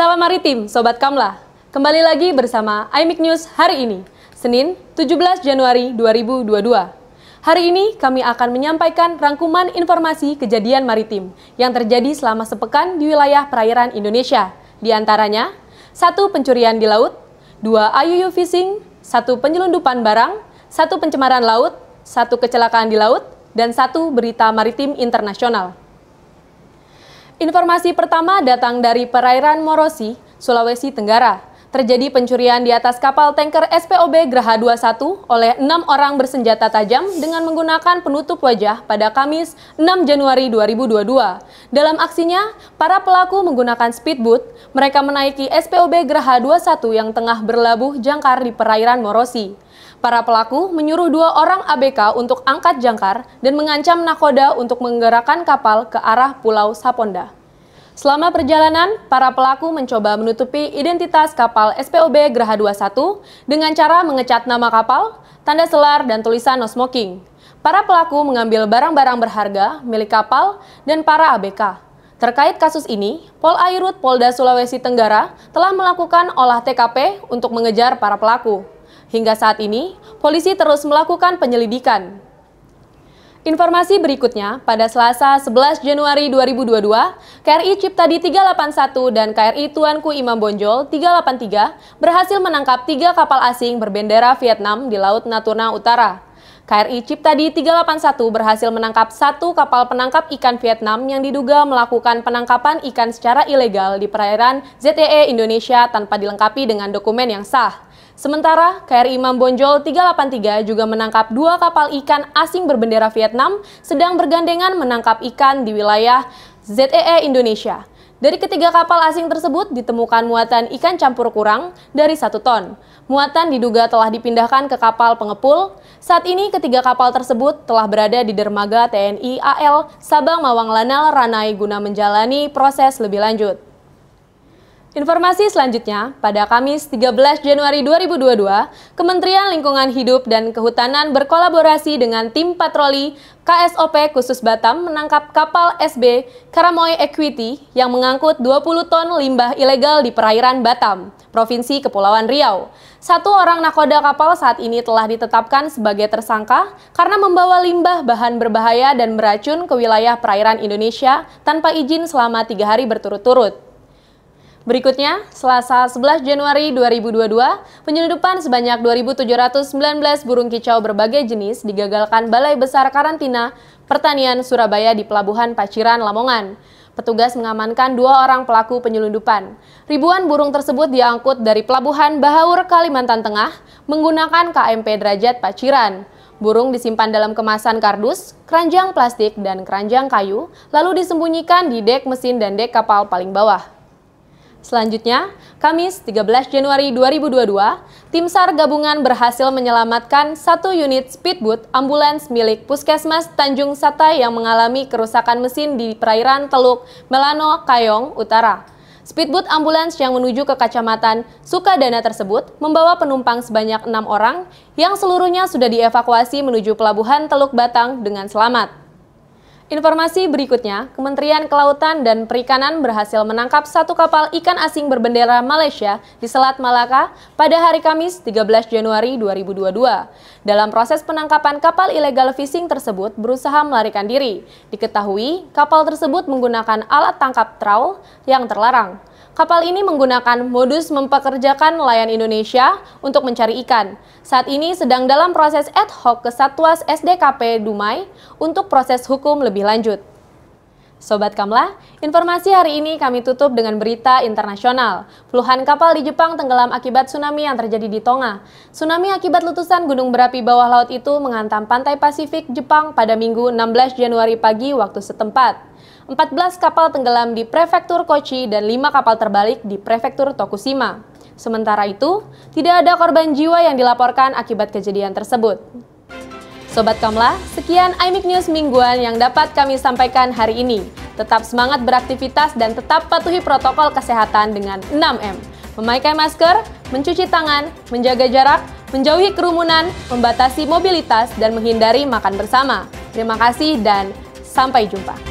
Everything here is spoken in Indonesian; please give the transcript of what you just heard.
Salam Maritim, Sobat Kamla. Kembali lagi bersama IMIC News hari ini, Senin 17 Januari 2022. Hari ini kami akan menyampaikan rangkuman informasi kejadian maritim yang terjadi selama sepekan di wilayah perairan Indonesia. Di antaranya, 1 pencurian di laut, 2 IUU fishing, 1 penyelundupan barang, 1 pencemaran laut, 1 kecelakaan di laut, dan 1 berita maritim internasional. Informasi pertama datang dari perairan Morosi, Sulawesi Tenggara. Terjadi pencurian di atas kapal tanker SPOB Graha 21 oleh 6 orang bersenjata tajam dengan menggunakan penutup wajah pada Kamis 6 Januari 2022. Dalam aksinya, para pelaku menggunakan speedboat. Mereka menaiki SPOB Graha 21 yang tengah berlabuh jangkar di perairan Morosi. Para pelaku menyuruh 2 orang ABK untuk angkat jangkar dan mengancam nakoda untuk menggerakkan kapal ke arah Pulau Saponda. Selama perjalanan, para pelaku mencoba menutupi identitas kapal SPOB Graha 21 dengan cara mengecat nama kapal, tanda selar, dan tulisan no smoking. Para pelaku mengambil barang-barang berharga milik kapal dan para ABK. Terkait kasus ini, Polairut Polda Sulawesi Tenggara telah melakukan olah TKP untuk mengejar para pelaku. Hingga saat ini, polisi terus melakukan penyelidikan. Informasi berikutnya, pada Selasa 11 Januari 2022, KRI Ciptadi 381 dan KRI Tuanku Imam Bonjol 383 berhasil menangkap 3 kapal asing berbendera Vietnam di Laut Natuna Utara. KRI Ciptadi 381 berhasil menangkap 1 kapal penangkap ikan Vietnam yang diduga melakukan penangkapan ikan secara ilegal di perairan ZEE Indonesia tanpa dilengkapi dengan dokumen yang sah. Sementara, KRI Imam Bonjol 383 juga menangkap 2 kapal ikan asing berbendera Vietnam sedang bergandengan menangkap ikan di wilayah ZEE Indonesia. Dari ketiga kapal asing tersebut ditemukan muatan ikan campur kurang dari 1 ton. Muatan diduga telah dipindahkan ke kapal pengepul. Saat ini ketiga kapal tersebut telah berada di dermaga TNI AL Sabang Mawang Lanal Ranai guna menjalani proses lebih lanjut. Informasi selanjutnya, pada Kamis 13 Januari 2022, Kementerian Lingkungan Hidup dan Kehutanan berkolaborasi dengan tim patroli KSOP Khusus Batam menangkap kapal SB Karamoy Equity yang mengangkut 20 ton limbah ilegal di perairan Batam, Provinsi Kepulauan Riau. 1 orang nakoda kapal saat ini telah ditetapkan sebagai tersangka karena membawa limbah bahan berbahaya dan beracun ke wilayah perairan Indonesia tanpa izin selama 3 hari berturut-turut. Berikutnya, Selasa 11 Januari 2022, penyelundupan sebanyak 2.719 burung kicau berbagai jenis digagalkan Balai Besar Karantina Pertanian Surabaya di Pelabuhan Paciran, Lamongan. Petugas mengamankan 2 orang pelaku penyelundupan. Ribuan burung tersebut diangkut dari Pelabuhan Bahaur, Kalimantan Tengah menggunakan KMP Derajat Paciran. Burung disimpan dalam kemasan kardus, keranjang plastik, dan keranjang kayu, lalu disembunyikan di dek mesin dan dek kapal paling bawah. Selanjutnya, Kamis 13 Januari 2022, tim SAR gabungan berhasil menyelamatkan 1 unit speedboat ambulans milik Puskesmas Tanjung Satai yang mengalami kerusakan mesin di perairan Teluk Melano, Kayong Utara. Speedboat ambulans yang menuju ke Kecamatan Sukadana tersebut membawa penumpang sebanyak 6 orang yang seluruhnya sudah dievakuasi menuju Pelabuhan Teluk Batang dengan selamat. Informasi berikutnya, Kementerian Kelautan dan Perikanan berhasil menangkap 1 kapal ikan asing berbendera Malaysia di Selat Malaka pada hari Kamis 13 Januari 2022. Dalam proses penangkapan kapal ilegal fishing tersebut berusaha melarikan diri. Diketahui, kapal tersebut menggunakan alat tangkap trawl yang terlarang. Kapal ini menggunakan modus mempekerjakan nelayan Indonesia untuk mencari ikan. Saat ini sedang dalam proses ad hoc ke Satwas SDKP Dumai untuk proses hukum lebih lanjut. Sobat Kamla, informasi hari ini kami tutup dengan berita internasional. Puluhan kapal di Jepang tenggelam akibat tsunami yang terjadi di Tonga. Tsunami akibat letusan gunung berapi bawah laut itu menghantam pantai Pasifik Jepang pada Minggu 16 Januari pagi waktu setempat. 14 kapal tenggelam di Prefektur Kochi dan 5 kapal terbalik di Prefektur Tokushima. Sementara itu, tidak ada korban jiwa yang dilaporkan akibat kejadian tersebut. Sobat Kamla, sekian IMIC News mingguan yang dapat kami sampaikan hari ini. Tetap semangat beraktivitas dan tetap patuhi protokol kesehatan dengan 6M. Memakai masker, mencuci tangan, menjaga jarak, menjauhi kerumunan, membatasi mobilitas, dan menghindari makan bersama. Terima kasih dan sampai jumpa.